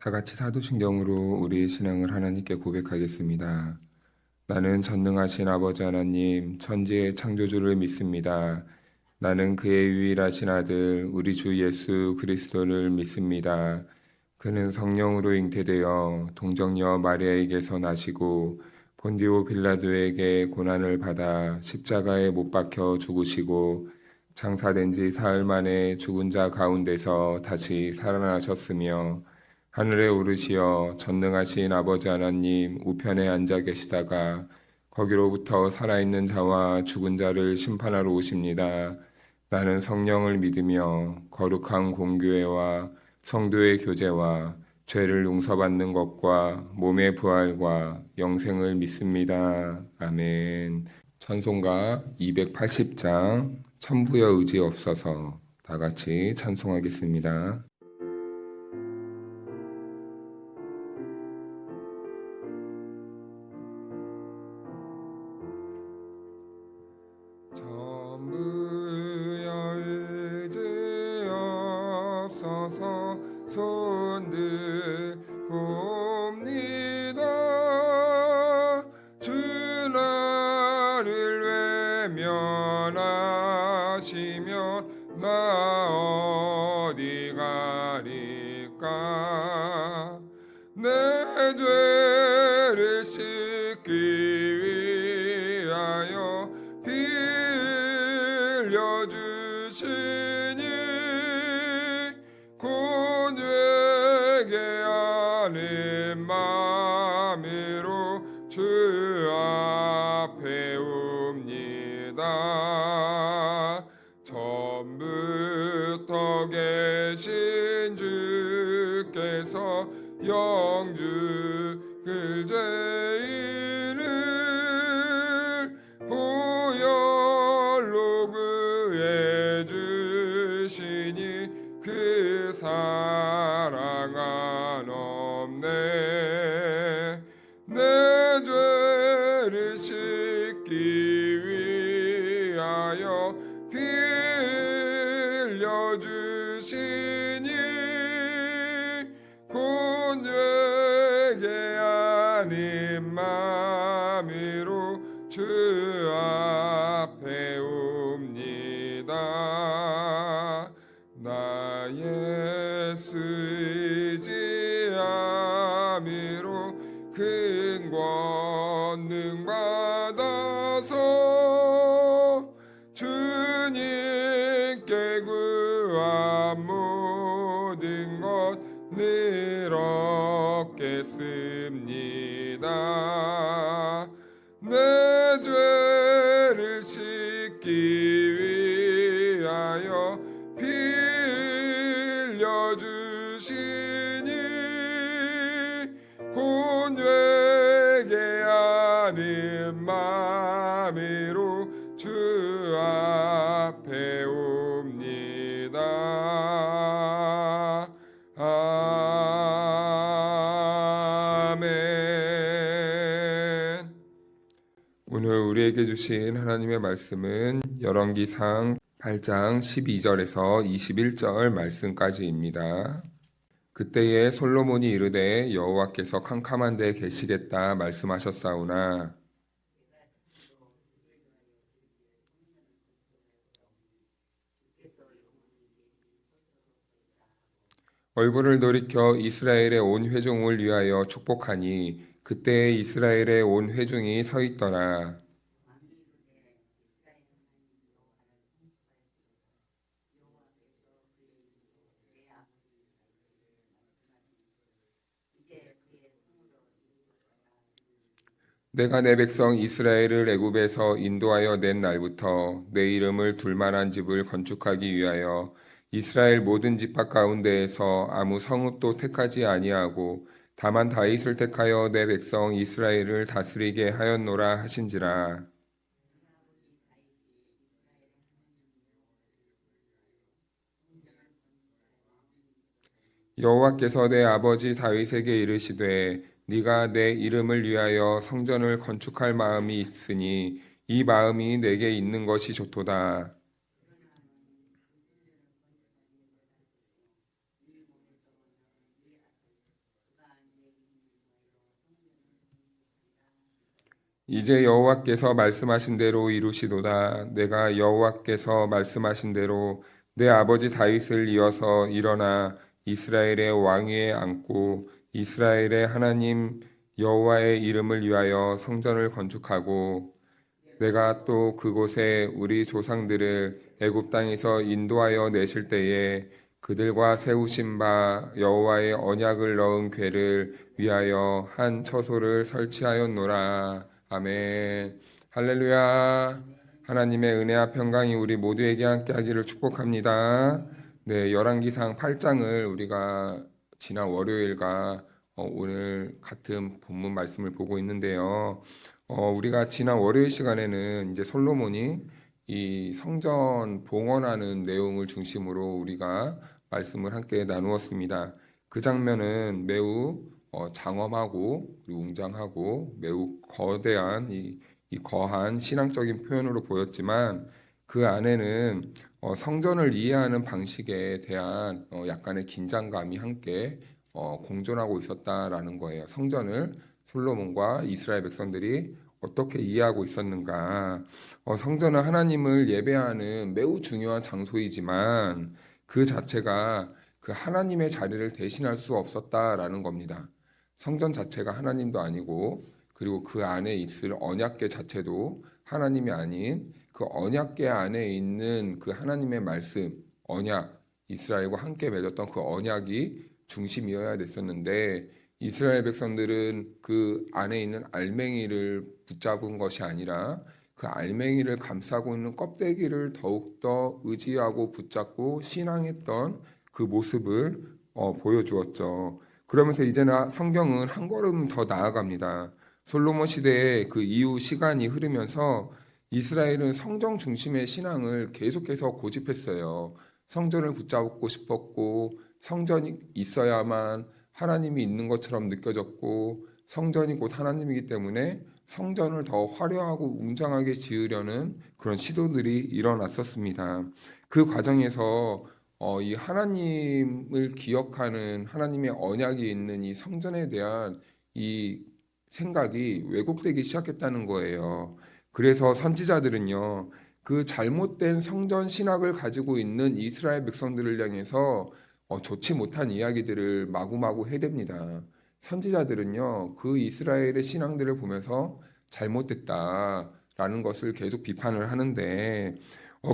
다 같이 사도신경으로 우리의 신앙을 하나님께 고백하겠습니다. 나는 전능하신 아버지 하나님, 천지의 창조주를 믿습니다. 나는 그의 유일하신 아들, 우리 주 예수 그리스도를 믿습니다. 그는 성령으로 잉태되어 동정녀 마리아에게서 나시고 본디오 빌라도에게 고난을 받아 십자가에 못 박혀 죽으시고 장사된 지 사흘 만에 죽은 자 가운데서 다시 살아나셨으며 하늘에 오르시어 전능하신 아버지 하나님 우편에 앉아 계시다가 거기로부터 살아있는 자와 죽은 자를 심판하러 오십니다. 나는 성령을 믿으며 거룩한 공교회와 성도의 교제와 죄를 용서받는 것과 몸의 부활과 영생을 믿습니다. 아멘. 찬송가 280장 천부여 의지 없어서 다 같이 찬송하겠습니다. 천부여 의지 없어서 손들옵니다. 주 나를 외면하시면 나 어디 가리까. 내 죄를 씻기 위하여 피 흘려주시니 곧 회개하는 마음으로 주 앞에 옵니다. 처음부터 계신 주께서 영죽을 죄인을 보혈로 구해 주시니 그 사랑은 없네. 내 죄를 씻기 위하여 피 흘려 주시니 곧 회개하는 마음으로 주 앞에 옵니다. 나 예수 의지함으로 큰 권능 받아서 주님께 구한 모든 것 늘 얻겠습니다. 내 죄를 씻기 위하여 피 흘려 주시니 곧 회개하는 마음으로 주 앞에 옵니다. 아멘. 오늘 우리에게 주신 하나님의 말씀은 열왕기상 8장 12절에서 21절 말씀까지입니다. 그때에 솔로몬이 이르되 여호와께서 캄캄한 데 계시겠다 말씀하셨사오나 얼굴을 돌이켜 이스라엘의 온 회중을 위하여 축복하니 그때에 이스라엘의 온 회중이 서 있더라. 내가 내 백성 이스라엘을 애굽에서 인도하여 낸 날부터 내 이름을 둘 만한 집을 건축하기 위하여 이스라엘 모든 지파 가운데에서 아무 성읍도 택하지 아니하고 다만 다윗을 택하여 내 백성 이스라엘을 다스리게 하였노라 하신지라. 여호와께서 내 아버지 다윗에게 이르시되 네가 내 이름을 위하여 성전을 건축할 마음이 있으니 이 마음이 내게 있는 것이 좋도다. 이제 여호와께서 말씀하신 대로 이루시도다. 내가 여호와께서 말씀하신 대로 내 아버지 다윗을 이어서 일어나 이스라엘의 왕위에 앉고 이스라엘의 하나님 여호와의 이름을 위하여 성전을 건축하고 내가 또 그곳에 우리 조상들을 애굽 땅에서 인도하여 내실 때에 그들과 세우신 바 여호와의 언약을 넣은 궤를 위하여 한 처소를 설치하였노라. 아멘. 할렐루야. 하나님의 은혜와 평강이 우리 모두에게 함께하기를 축복합니다. 네, 열왕기상 8장을 우리가 지난 월요일과 오늘 같은 본문 말씀을 보고 있는데요. 우리가 지난 월요일 시간에는 이제 솔로몬이 이 성전 봉헌하는 내용을 중심으로 우리가 말씀을 함께 나누었습니다. 그 장면은 매우 장엄하고 그리고 웅장하고 매우 거대한 이 거한 신앙적인 표현으로 보였지만 그 안에는 성전을 이해하는 방식에 대한 약간의 긴장감이 함께 공존하고 있었다라는 거예요. 성전을 솔로몬과 이스라엘 백성들이 어떻게 이해하고 있었는가? 성전은 하나님을 예배하는 매우 중요한 장소이지만 그 자체가 그 하나님의 자리를 대신할 수 없었다라는 겁니다. 성전 자체가 하나님도 아니고 그리고 그 안에 있을 언약궤 자체도 하나님이 아닌 그 언약궤 안에 있는 그 하나님의 말씀, 언약, 이스라엘과 함께 맺었던 그 언약이 중심이어야 됐었는데 이스라엘 백성들은 그 안에 있는 알맹이를 붙잡은 것이 아니라 그 알맹이를 감싸고 있는 껍데기를 더욱더 의지하고 붙잡고 신앙했던 그 모습을 보여주었죠. 그러면서 이제는 성경은 한 걸음 더 나아갑니다. 솔로몬 시대의 그 이후 시간이 흐르면서 이스라엘은 성전 중심의 신앙을 계속해서 고집했어요. 성전을 붙잡고 싶었고 성전이 있어야만 하나님이 있는 것처럼 느껴졌고 성전이 곧 하나님이기 때문에 성전을 더 화려하고 웅장하게 지으려는 그런 시도들이 일어났었습니다. 그 과정에서 이 하나님을 기억하는 하나님의 언약이 있는 이 성전에 대한 이 생각이 왜곡되기 시작했다는 거예요. 그래서 선지자들은요, 그 잘못된 성전 신학을 가지고 있는 이스라엘 백성들을 향해서 좋지 못한 이야기들을 마구마구 해댑니다. 선지자들은요, 그 이스라엘의 신앙들을 보면서 잘못됐다라는 것을 계속 비판을 하는데,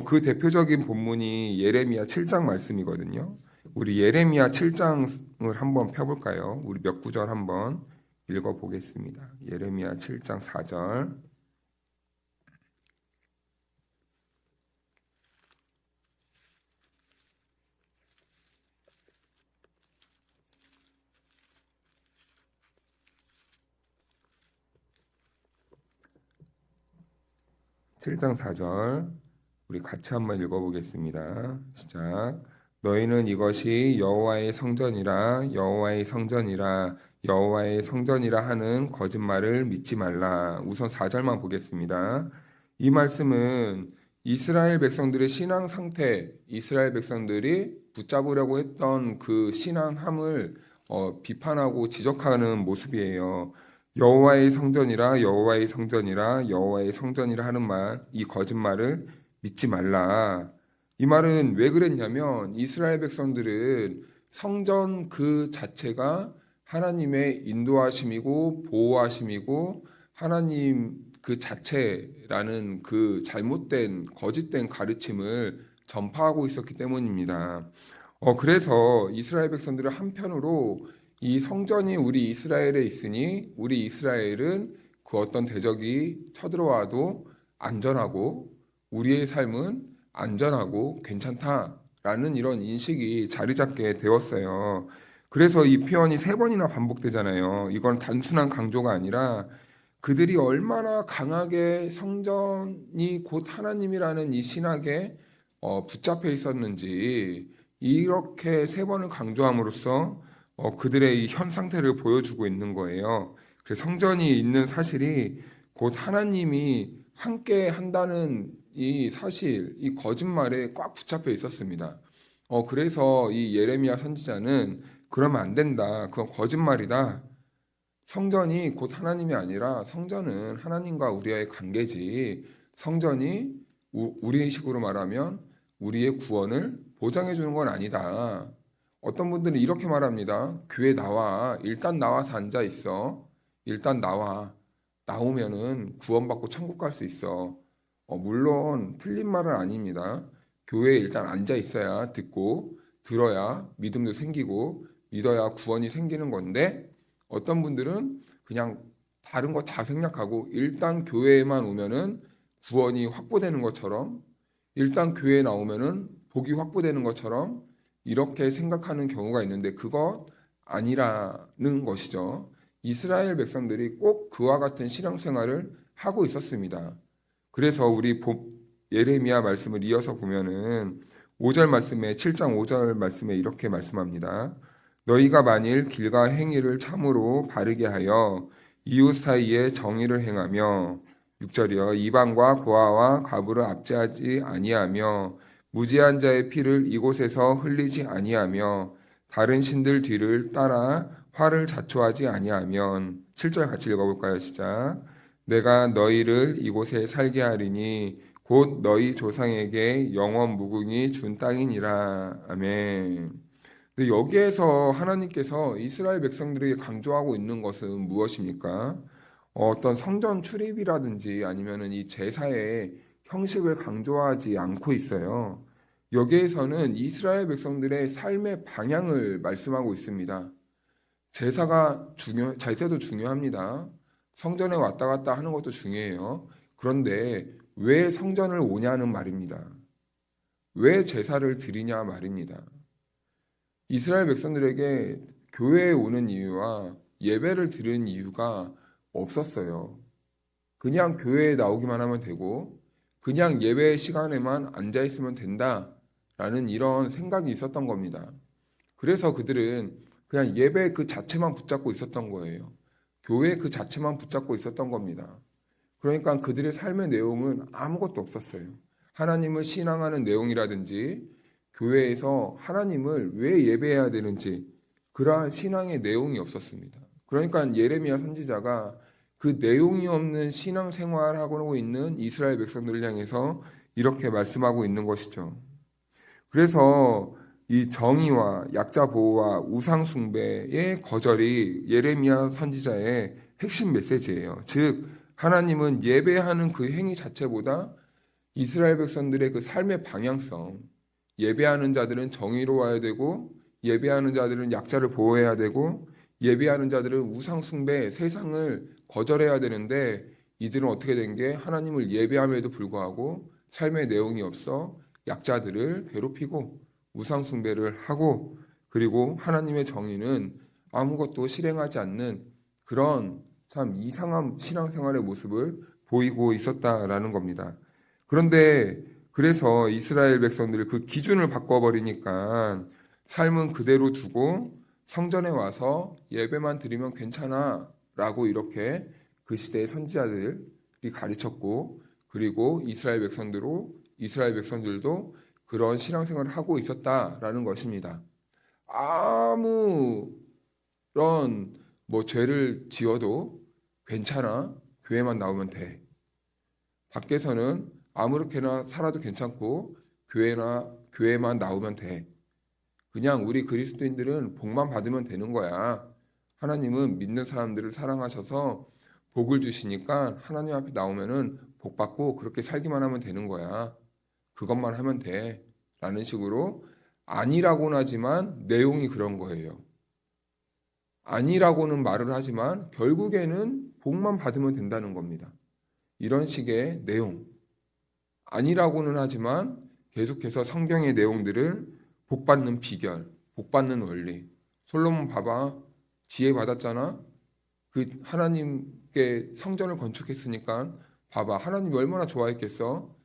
그 대표적인 본문이 예레미야 7장 말씀이거든요. 우리 예레미야 7장을 한번 펴볼까요? 우리 몇 구절 한번 읽어보겠습니다. 예레미야 7장 4절. 7장 4절 우리 같이 한번 읽어보겠습니다. 시작. 너희는 이것이 여호와의 성전이라 여호와의 성전이라 여호와의 성전이라 하는 거짓말을 믿지 말라. 우선 4절만 보겠습니다. 이 말씀은 이스라엘 백성들의 신앙 상태, 이스라엘 백성들이 붙잡으려고 했던 그 신앙함을 비판하고 지적하는 모습이에요. 여호와의 성전이라 여호와의 성전이라 여호와의 성전이라 하는 말, 이 거짓말을 믿지 말라. 이 말은 왜 그랬냐면 이스라엘 백성들은 성전 그 자체가 하나님의 인도하심이고 보호하심이고 하나님 그 자체라는 그 잘못된 거짓된 가르침을 전파하고 있었기 때문입니다. 그래서 이스라엘 백성들은 한편으로 이 성전이 우리 이스라엘에 있으니 우리 이스라엘은 그 어떤 대적이 쳐들어와도 안전하고 우리의 삶은 안전하고 괜찮다라는 이런 인식이 자리 잡게 되었어요. 그래서 이 표현이 세 번이나 반복되잖아요. 이건 단순한 강조가 아니라 그들이 얼마나 강하게 성전이 곧 하나님이라는 이 신학에 붙잡혀 있었는지 이렇게 세 번을 강조함으로써 그들의 이 현 상태를 보여주고 있는 거예요. 그래서 성전이 있는 사실이 곧 하나님이 함께 한다는 이 사실, 이 거짓말에 꽉 붙잡혀 있었습니다. 그래서 이 예레미야 선지자는 그러면 안 된다. 그건 거짓말이다. 성전이 곧 하나님이 아니라 성전은 하나님과 우리의 관계지. 성전이 우리 식으로 말하면 우리의 구원을 보장해 주는 건 아니다. 어떤 분들은 이렇게 말합니다. 교회 나와. 일단 나와서 앉아 있어. 일단 나와. 나오면은 구원받고 천국 갈 수 있어. 물론 틀린 말은 아닙니다. 교회에 일단 앉아 있어야 듣고 들어야 믿음도 생기고 믿어야 구원이 생기는 건데 어떤 분들은 그냥 다른 거 다 생략하고 일단 교회에만 오면은 구원이 확보되는 것처럼 일단 교회에 나오면은 복이 확보되는 것처럼 이렇게 생각하는 경우가 있는데 그것 아니라는 것이죠. 이스라엘 백성들이 꼭 그와 같은 신앙생활을 하고 있었습니다. 그래서 우리 예레미야 말씀을 이어서 보면은 5절 말씀에 7장 5절 말씀에 이렇게 말씀합니다. 너희가 만일 길과 행위를 참으로 바르게 하여 이웃 사이에 정의를 행하며 6절이요 이방과 고아와 과부를 압제하지 아니하며 무지한 자의 피를 이곳에서 흘리지 아니하며 다른 신들 뒤를 따라 화를 자초하지 아니하면 7절 같이 읽어볼까요? 시작. 내가 너희를 이곳에 살게 하리니 곧 너희 조상에게 영원 무궁히 준 땅이니라. 아멘. 근데 여기에서 하나님께서 이스라엘 백성들에게 강조하고 있는 것은 무엇입니까? 어떤 성전 출입이라든지 아니면은 이 제사의 형식을 강조하지 않고 있어요. 여기에서는 이스라엘 백성들의 삶의 방향을 말씀하고 있습니다. 제사도 중요합니다. 성전에 왔다 갔다 하는 것도 중요해요. 그런데 왜 성전을 오냐는 말입니다. 왜 제사를 드리냐 말입니다. 이스라엘 백성들에게 교회에 오는 이유와 예배를 드리는 이유가 없었어요. 그냥 교회에 나오기만 하면 되고 그냥 예배 시간에만 앉아 있으면 된다라는 이런 생각이 있었던 겁니다. 그래서 그들은 그냥 예배 그 자체만 붙잡고 있었던 거예요. 교회 그 자체만 붙잡고 있었던 겁니다. 그러니까 그들의 삶의 내용은 아무것도 없었어요. 하나님을 신앙하는 내용이라든지 교회에서 하나님을 왜 예배해야 되는지 그러한 신앙의 내용이 없었습니다. 그러니까 예레미야 선지자가 그 내용이 없는 신앙생활하고 있는 이스라엘 백성들을 향해서 이렇게 말씀하고 있는 것이죠. 그래서 이 정의와 약자 보호와 우상 숭배의 거절이 예레미야 선지자의 핵심 메시지예요. 즉 하나님은 예배하는 그 행위 자체보다 이스라엘 백성들의 그 삶의 방향성, 예배하는 자들은 정의로워야 되고 예배하는 자들은 약자를 보호해야 되고 예배하는 자들은 우상 숭배, 세상을 거절해야 되는데 이들은 어떻게 된 게 하나님을 예배함에도 불구하고 삶의 내용이 없어 약자들을 괴롭히고 우상 숭배를 하고 그리고 하나님의 정의는 아무것도 실행하지 않는 그런 참 이상한 신앙생활의 모습을 보이고 있었다라는 겁니다. 그런데 그래서 이스라엘 백성들이 그 기준을 바꿔버리니까 삶은 그대로 두고 성전에 와서 예배만 드리면 괜찮아 라고 이렇게 그 시대의 선지자들이 가르쳤고 그리고 이스라엘 백성들도 그런 신앙생활을 하고 있었다라는 것입니다. 아무런 죄를 지어도 괜찮아. 교회만 나오면 돼. 밖에서는 아무렇게나 살아도 괜찮고 교회만 나오면 돼. 그냥 우리 그리스도인들은 복만 받으면 되는 거야. 하나님은 믿는 사람들을 사랑하셔서 복을 주시니까 하나님 앞에 나오면은 복 받고 그렇게 살기만 하면 되는 거야. 그것만 하면 돼. 라는 식으로 아니라고는 하지만 내용이 그런 거예요. 아니라고는 말을 하지만 결국에는 복만 받으면 된다는 겁니다. 이런 식의 내용. 아니라고는 하지만 계속해서 성경의 내용들을 복받는 비결, 복받는 원리. 솔로몬 봐봐. 지혜 받았잖아. 그 하나님께 성전을 건축했으니까 봐봐. 하나님이 얼마나 좋아했겠어.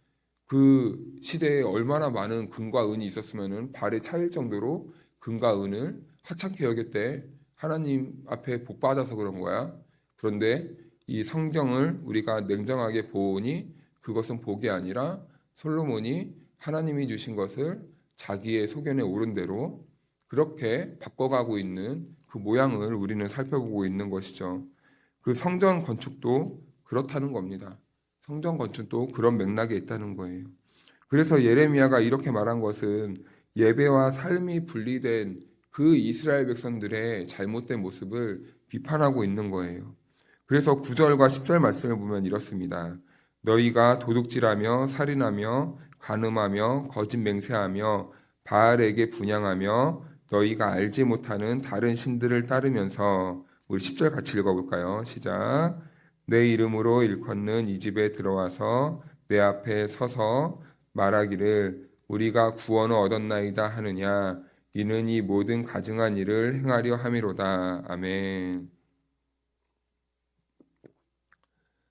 그 시대에 얼마나 많은 금과 은이 있었으면은 발에 차일 정도로 금과 은을 하찮게 여겼대. 하나님 앞에 복 받아서 그런 거야. 그런데 이 성경을 우리가 냉정하게 보니 그것은 복이 아니라 솔로몬이 하나님이 주신 것을 자기의 소견에 오른 대로 그렇게 바꿔가고 있는 그 모양을 우리는 살펴보고 있는 것이죠. 그 성전 건축도 그렇다는 겁니다. 성전 건축도 그런 맥락에 있다는 거예요. 그래서 예레미야가 이렇게 말한 것은 예배와 삶이 분리된 그 이스라엘 백성들의 잘못된 모습을 비판하고 있는 거예요. 그래서 9절과 10절 말씀을 보면 이렇습니다. 너희가 도둑질하며 살인하며 간음하며 거짓 맹세하며 바알에게 분향하며 너희가 알지 못하는 다른 신들을 따르면서 우리 10절 같이 읽어볼까요? 시작. 내 이름으로 일컫는 이 집에 들어와서 내 앞에 서서 말하기를 우리가 구원을 얻었나이다 하느냐 이는 이 모든 가증한 일을 행하려 함이로다. 아멘.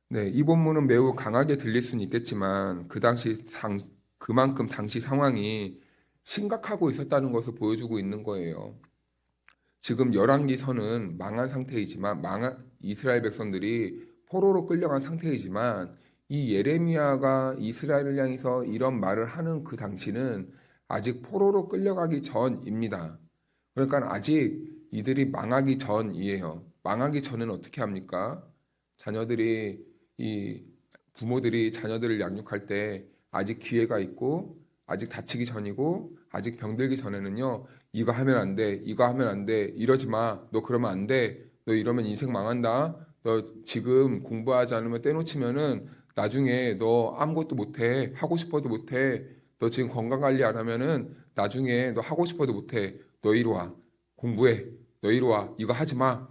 네, 이 본문은 매우 강하게 들릴 수는 있겠지만 그만큼 당시 상황이 심각하고 있었다는 것을 보여주고 있는 거예요. 지금 열왕기서는 망한 상태이지만 이스라엘 백성들이 포로로 끌려간 상태이지만 이 예레미야가 이스라엘을 향해서 이런 말을 하는 그 당시는 아직 포로로 끌려가기 전입니다. 그러니까 아직 이들이 망하기 전이에요. 망하기 전에는 어떻게 합니까? 이 부모들이 자녀들을 양육할 때 아직 기회가 있고 아직 다치기 전이고 아직 병들기 전에는요. 이거 하면 안 돼. 이거 하면 안 돼. 이러지 마. 너 그러면 안 돼. 너 이러면 인생 망한다. 너 지금 공부하지 않으면 떼놓치면은 나중에 너 아무것도 못 해. 하고 싶어도 못 해. 너 지금 건강 관리 안 하면은 나중에 너 하고 싶어도 못 해. 너 이리 와. 공부해. 너 이리 와. 이거 하지 마.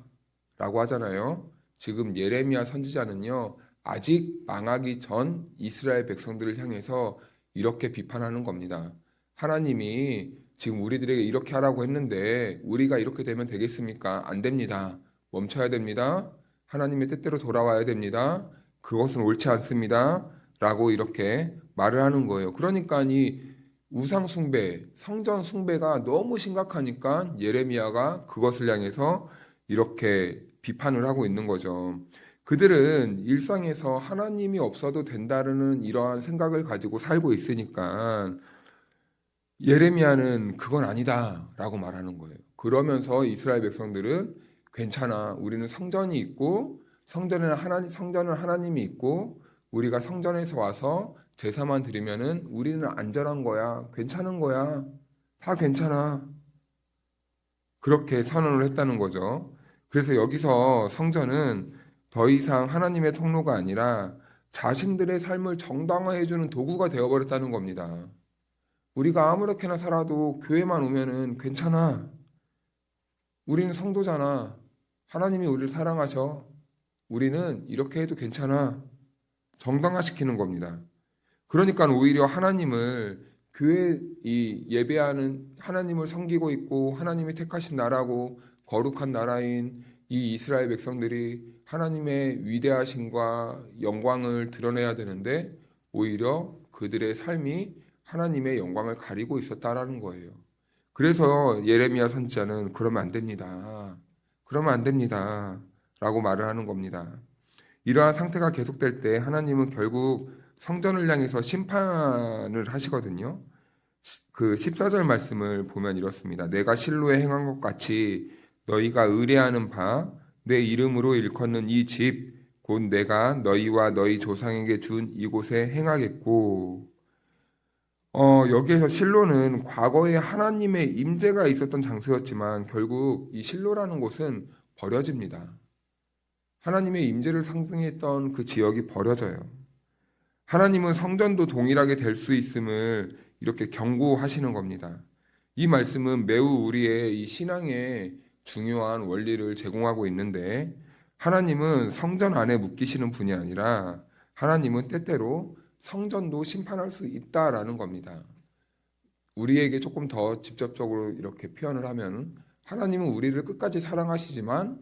라고 하잖아요. 지금 예레미야 선지자는요. 아직 망하기 전 이스라엘 백성들을 향해서 이렇게 비판하는 겁니다. 하나님이 지금 우리들에게 이렇게 하라고 했는데 우리가 이렇게 되면 되겠습니까? 안 됩니다. 멈춰야 됩니다. 하나님의 뜻대로 돌아와야 됩니다. 그것은 옳지 않습니다. 라고 이렇게 말을 하는 거예요. 그러니까 이 우상 숭배, 성전 숭배가 너무 심각하니까 예레미야가 그것을 향해서 이렇게 비판을 하고 있는 거죠. 그들은 일상에서 하나님이 없어도 된다는 이러한 생각을 가지고 살고 있으니까 예레미야는 그건 아니다라고 말하는 거예요. 그러면서 이스라엘 백성들은 괜찮아. 우리는 성전이 있고 성전은 하나님이 있고 우리가 성전에서 와서 제사만 드리면은 우리는 안전한 거야. 괜찮은 거야. 다 괜찮아. 그렇게 선언을 했다는 거죠. 그래서 여기서 성전은 더 이상 하나님의 통로가 아니라 자신들의 삶을 정당화해주는 도구가 되어버렸다는 겁니다. 우리가 아무렇게나 살아도 교회만 오면은 괜찮아. 우리는 성도잖아. 하나님이 우리를 사랑하셔. 우리는 이렇게 해도 괜찮아. 정당화시키는 겁니다. 그러니까 오히려 하나님을 예배하는 하나님을 섬기고 있고 하나님이 택하신 나라고 거룩한 나라인 이 이스라엘 백성들이 하나님의 위대하심과 영광을 드러내야 되는데 오히려 그들의 삶이 하나님의 영광을 가리고 있었다라는 거예요. 그래서 예레미야 선지자는 그러면 안 됩니다. 그러면 안 됩니다. 라고 말을 하는 겁니다. 이러한 상태가 계속될 때 하나님은 결국 성전을 향해서 심판을 하시거든요. 그 14절 말씀을 보면 이렇습니다. 내가 실로에 행한 것 같이 너희가 의뢰하는 바 내 이름으로 일컫는 이 집 곧 내가 너희와 너희 조상에게 준 이곳에 행하겠고 여기에서 실로는 과거에 하나님의 임재가 있었던 장소였지만 결국 이 실로라는 곳은 버려집니다. 하나님의 임재를 상징했던 그 지역이 버려져요. 하나님은 성전도 동일하게 될 수 있음을 이렇게 경고하시는 겁니다. 이 말씀은 매우 우리의 이 신앙에 중요한 원리를 제공하고 있는데 하나님은 성전 안에 묶이시는 분이 아니라 하나님은 때때로 성전도 심판할 수 있다라는 겁니다. 우리에게 조금 더 직접적으로 이렇게 표현을 하면 하나님은 우리를 끝까지 사랑하시지만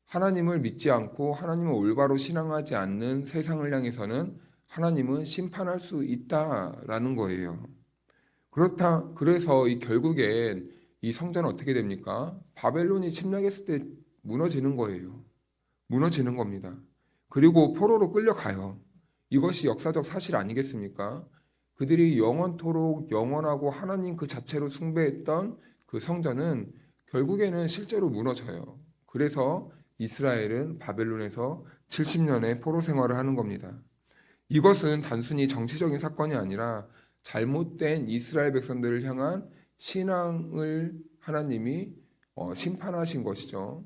하나님을 믿지 않고 하나님을 올바로 신앙하지 않는 세상을 향해서는 하나님은 심판할 수 있다라는 거예요. 그래서 결국엔 이 성전은 어떻게 됩니까? 바벨론이 침략했을 때 무너지는 거예요. 무너지는 겁니다. 그리고 포로로 끌려가요. 이것이 역사적 사실 아니겠습니까? 그들이 영원토록 영원하고 하나님 그 자체로 숭배했던 그 성전은 결국에는 실제로 무너져요. 그래서 이스라엘은 바벨론에서 70년의 포로 생활을 하는 겁니다. 이것은 단순히 정치적인 사건이 아니라 잘못된 이스라엘 백성들을 향한 신앙을 하나님이 심판하신 것이죠.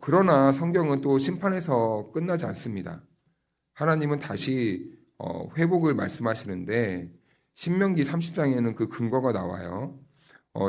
그러나 성경은 또 심판에서 끝나지 않습니다. 하나님은 다시 회복을 말씀하시는데 신명기 30장에는 그 근거가 나와요.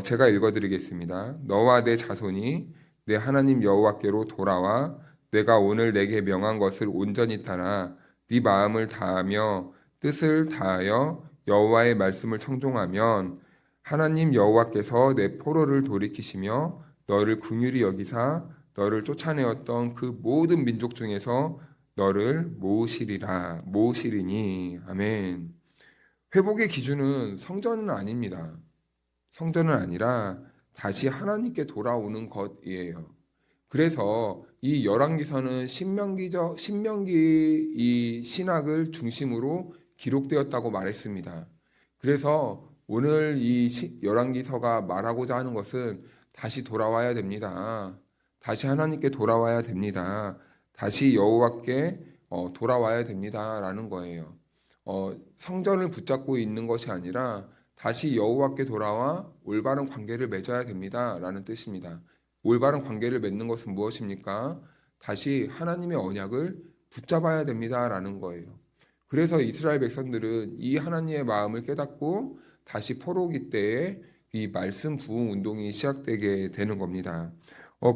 제가 읽어드리겠습니다. 너와 내 자손이 내 하나님 여호와께로 돌아와 내가 오늘 내게 명한 것을 온전히 따라 네 마음을 다하며 뜻을 다하여 여호와의 말씀을 청종하면 하나님 여호와께서 내 포로를 돌이키시며 너를 긍휼히 여기사 너를 쫓아내었던 그 모든 민족 중에서 너를 모으시리니. 아멘. 회복의 기준은 성전은 아닙니다. 성전은 아니라 다시 하나님께 돌아오는 것이에요. 그래서 이 열왕기서는 신명기 이 신학을 중심으로 기록되었다고 말했습니다. 그래서 오늘 이 열왕기서가 말하고자 하는 것은 다시 돌아와야 됩니다. 다시 하나님께 돌아와야 됩니다. 다시 여호와께 돌아와야 됩니다라는 거예요. 성전을 붙잡고 있는 것이 아니라 다시 여호와께 돌아와 올바른 관계를 맺어야 됩니다라는 뜻입니다. 올바른 관계를 맺는 것은 무엇입니까? 다시 하나님의 언약을 붙잡아야 됩니다라는 거예요. 그래서 이스라엘 백성들은 이 하나님의 마음을 깨닫고 다시 포로기 때에 이 말씀 부흥 운동이 시작되게 되는 겁니다.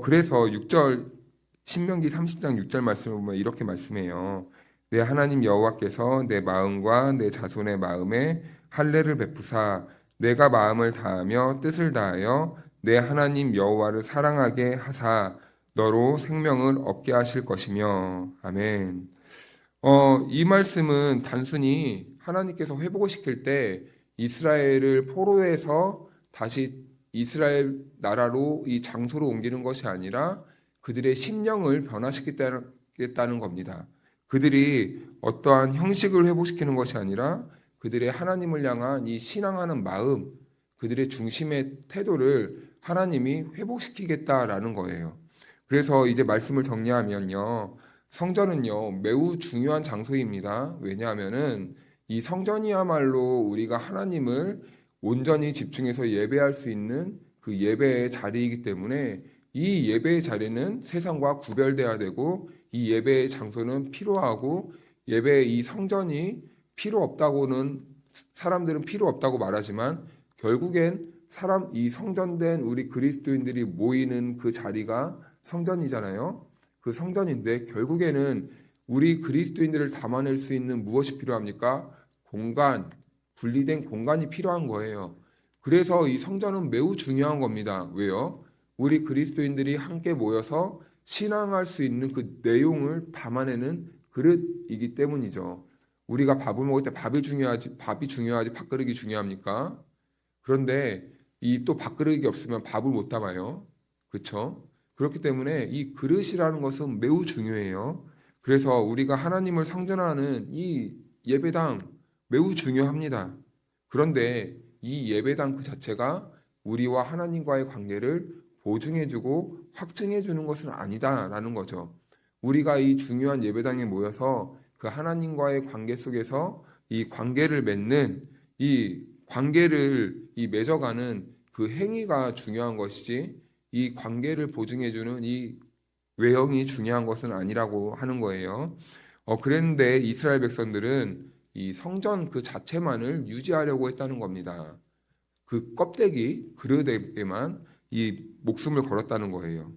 그래서 6절 신명기 30장 6절 말씀을 보면 이렇게 말씀해요. 내 하나님 여호와께서 내 마음과 내 자손의 마음에 할례를 베푸사 내가 마음을 다하며 뜻을 다하여 내 하나님 여호와를 사랑하게 하사 너로 생명을 얻게 하실 것이며. 아멘. 이 말씀은 단순히 하나님께서 회복을 시킬 때 이스라엘을 포로에서 다시 이스라엘 나라로 이 장소로 옮기는 것이 아니라 그들의 심령을 변화시키겠다는 겁니다. 그들이 어떠한 형식을 회복시키는 것이 아니라 그들의 하나님을 향한 이 신앙하는 마음, 그들의 중심의 태도를 하나님이 회복시키겠다라는 거예요. 그래서 이제 말씀을 정리하면요. 성전은요, 매우 중요한 장소입니다. 왜냐하면은 이 성전이야말로 우리가 하나님을 온전히 집중해서 예배할 수 있는 그 예배의 자리이기 때문에 이 예배의 자리는 세상과 구별돼야 되고 이 예배의 장소는 필요하고 예배의 이 성전이 필요 없다고는 사람들은 필요 없다고 말하지만 결국엔 이 성전된 우리 그리스도인들이 모이는 그 자리가 성전이잖아요. 그 성전인데 결국에는 우리 그리스도인들을 담아낼 수 있는 무엇이 필요합니까? 분리된 공간이 필요한 거예요. 그래서 이 성전은 매우 중요한 겁니다. 왜요? 우리 그리스도인들이 함께 모여서 신앙할 수 있는 그 내용을 담아내는 그릇이기 때문이죠. 우리가 밥을 먹을 때 밥이 중요하지 밥그릇이 중요합니까? 그런데 이 또 밥그릇이 없으면 밥을 못 담아요. 그렇죠? 그렇기 때문에 이 그릇이라는 것은 매우 중요해요. 그래서 우리가 하나님을 성전하는 이 예배당 매우 중요합니다. 그런데 이 예배당 그 자체가 우리와 하나님과의 관계를 보증해주고 확증해주는 것은 아니다라는 거죠. 우리가 이 중요한 예배당에 모여서 그 하나님과의 관계 속에서 이 관계를 맺는 이 관계를 맺어가는 그 행위가 중요한 것이지 이 관계를 보증해주는 이 외형이 중요한 것은 아니라고 하는 거예요. 그랬는데 이스라엘 백성들은 이 성전 그 자체만을 유지하려고 했다는 겁니다. 그 껍데기 그릇에만 이 목숨을 걸었다는 거예요.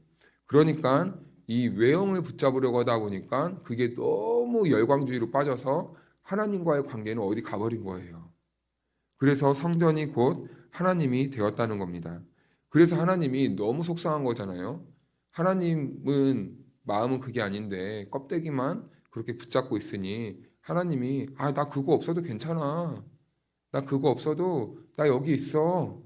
그러니까 이 외형을 붙잡으려고 하다 보니까 그게 너무 열광주의로 빠져서 하나님과의 관계는 어디 가버린 거예요. 그래서 성전이 곧 하나님이 되었다는 겁니다. 그래서 하나님이 너무 속상한 거잖아요. 하나님은 마음은 그게 아닌데 껍데기만 그렇게 붙잡고 있으니 하나님이 나 그거 없어도 괜찮아. 나 그거 없어도 나 여기 있어.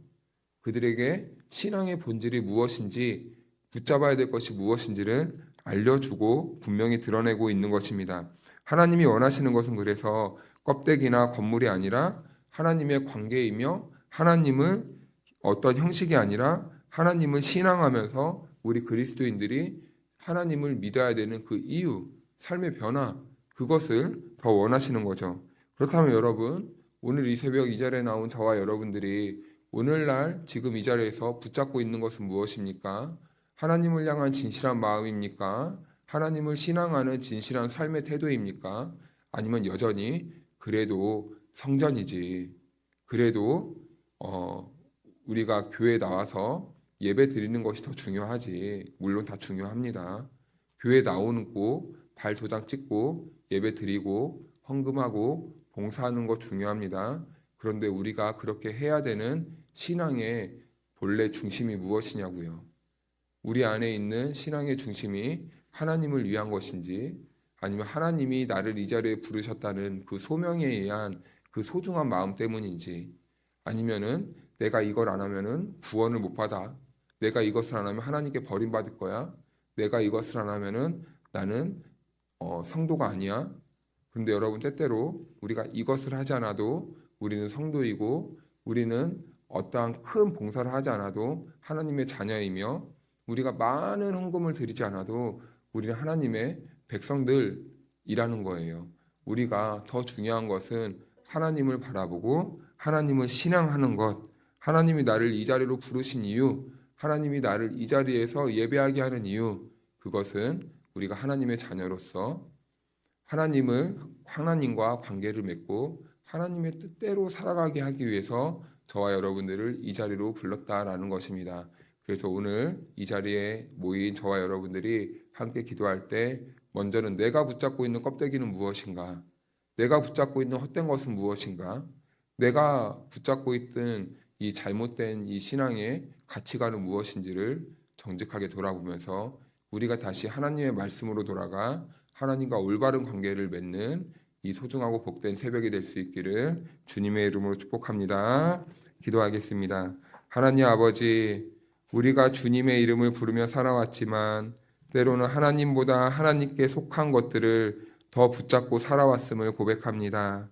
그들에게 신앙의 본질이 무엇인지 붙잡아야 될 것이 무엇인지를 알려주고 분명히 드러내고 있는 것입니다. 하나님이 원하시는 것은 그래서 껍데기나 건물이 아니라 하나님의 관계이며 하나님을 어떤 형식이 아니라 하나님을 신앙하면서 우리 그리스도인들이 하나님을 믿어야 되는 그 이유, 삶의 변화, 그것을 더 원하시는 거죠. 그렇다면 여러분, 오늘 이 새벽 이 자리에 나온 저와 여러분들이 오늘날 지금 이 자리에서 붙잡고 있는 것은 무엇입니까? 하나님을 향한 진실한 마음입니까? 하나님을 신앙하는 진실한 삶의 태도입니까? 아니면 여전히 그래도 성전이지, 그래도 우리가 교회에 나와서 예배 드리는 것이 더 중요하지. 물론 다 중요합니다. 교회 나오고 발 도장 찍고 예배 드리고 헌금하고 봉사하는 거 중요합니다. 그런데 우리가 그렇게 해야 되는 신앙의 본래 중심이 무엇이냐고요. 우리 안에 있는 신앙의 중심이 하나님을 위한 것인지, 아니면 하나님이 나를 이 자리에 부르셨다는 그 소명에 의한 그 소중한 마음 때문인지, 아니면은 내가 이걸 안 하면은 구원을 못 받아, 내가 이것을 안 하면 하나님께 버림받을 거야, 내가 이것을 안 하면은 나는 성도가 아니야. 그런데 여러분, 때때로 우리가 이것을 하지 않아도 우리는 성도이고, 우리는 어떠한 큰 봉사를 하지 않아도 하나님의 자녀이며, 우리가 많은 헌금을 드리지 않아도 우리는 하나님의 백성들이라는 거예요. 우리가 더 중요한 것은 하나님을 바라보고 하나님을 신앙하는 것, 하나님이 나를 이 자리로 부르신 이유, 하나님이 나를 이 자리에서 예배하게 하는 이유, 그것은 우리가 하나님의 자녀로서 하나님과 관계를 맺고 하나님의 뜻대로 살아가게 하기 위해서 저와 여러분들을 이 자리로 불렀다라는 것입니다. 그래서 오늘 이 자리에 모인 저와 여러분들이 함께 기도할 때 먼저는 내가 붙잡고 있는 껍데기는 무엇인가? 내가 붙잡고 있는 헛된 것은 무엇인가? 내가 붙잡고 있던 이 잘못된 이 신앙의 가치관은 무엇인지를 정직하게 돌아보면서 우리가 다시 하나님의 말씀으로 돌아가 하나님과 올바른 관계를 맺는 이 소중하고 복된 새벽이 될 수 있기를 주님의 이름으로 축복합니다. 기도하겠습니다. 하나님 아버지, 우리가 주님의 이름을 부르며 살아왔지만 때로는 하나님보다 하나님께 속한 것들을 더 붙잡고 살아왔음을 고백합니다.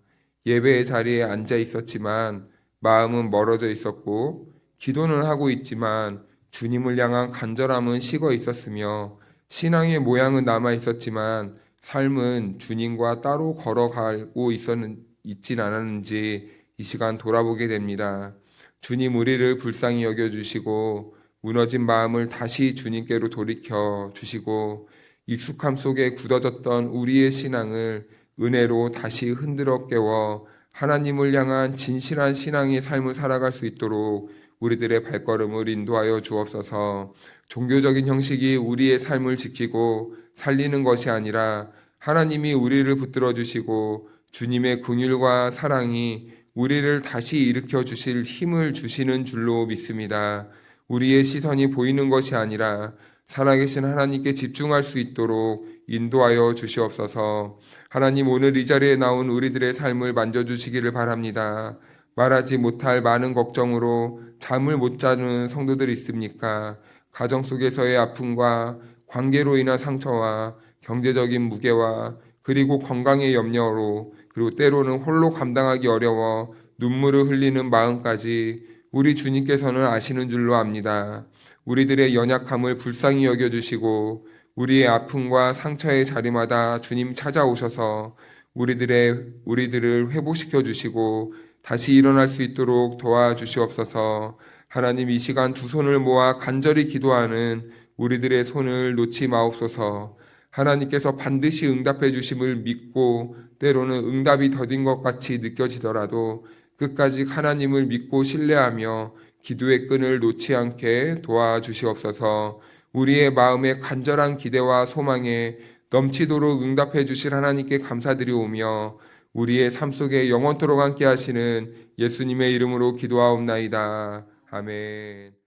예배의 자리에 앉아 있었지만 마음은 멀어져 있었고, 기도는 하고 있지만 주님을 향한 간절함은 식어 있었으며, 신앙의 모양은 남아 있었지만 삶은 주님과 따로 걸어가고 있진 않았는지 이 시간 돌아보게 됩니다. 주님, 우리를 불쌍히 여겨주시고 무너진 마음을 다시 주님께로 돌이켜 주시고, 익숙함 속에 굳어졌던 우리의 신앙을 은혜로 다시 흔들어 깨워 하나님을 향한 진실한 신앙의 삶을 살아갈 수 있도록 우리들의 발걸음을 인도하여 주옵소서. 종교적인 형식이 우리의 삶을 지키고 살리는 것이 아니라 하나님이 우리를 붙들어 주시고 주님의 긍휼과 사랑이 우리를 다시 일으켜 주실 힘을 주시는 줄로 믿습니다. 우리의 시선이 보이는 것이 아니라 살아계신 하나님께 집중할 수 있도록 인도하여 주시옵소서. 하나님, 오늘 이 자리에 나온 우리들의 삶을 만져주시기를 바랍니다. 말하지 못할 많은 걱정으로 잠을 못 자는 성도들이 있습니까? 가정 속에서의 아픔과 관계로 인한 상처와 경제적인 무게와 그리고 건강의 염려로, 그리고 때로는 홀로 감당하기 어려워 눈물을 흘리는 마음까지 우리 주님께서는 아시는 줄로 압니다. 우리들의 연약함을 불쌍히 여겨주시고 우리의 아픔과 상처의 자리마다 주님 찾아오셔서 우리들을 회복시켜 주시고 다시 일어날 수 있도록 도와주시옵소서. 하나님, 이 시간 두 손을 모아 간절히 기도하는 우리들의 손을 놓지 마옵소서. 하나님께서 반드시 응답해 주심을 믿고 때로는 응답이 더딘 것 같이 느껴지더라도 끝까지 하나님을 믿고 신뢰하며 기도의 끈을 놓지 않게 도와주시옵소서. 우리의 마음에 간절한 기대와 소망에 넘치도록 응답해 주실 하나님께 감사드리오며 우리의 삶 속에 영원토록 함께 하시는 예수님의 이름으로 기도하옵나이다. 아멘.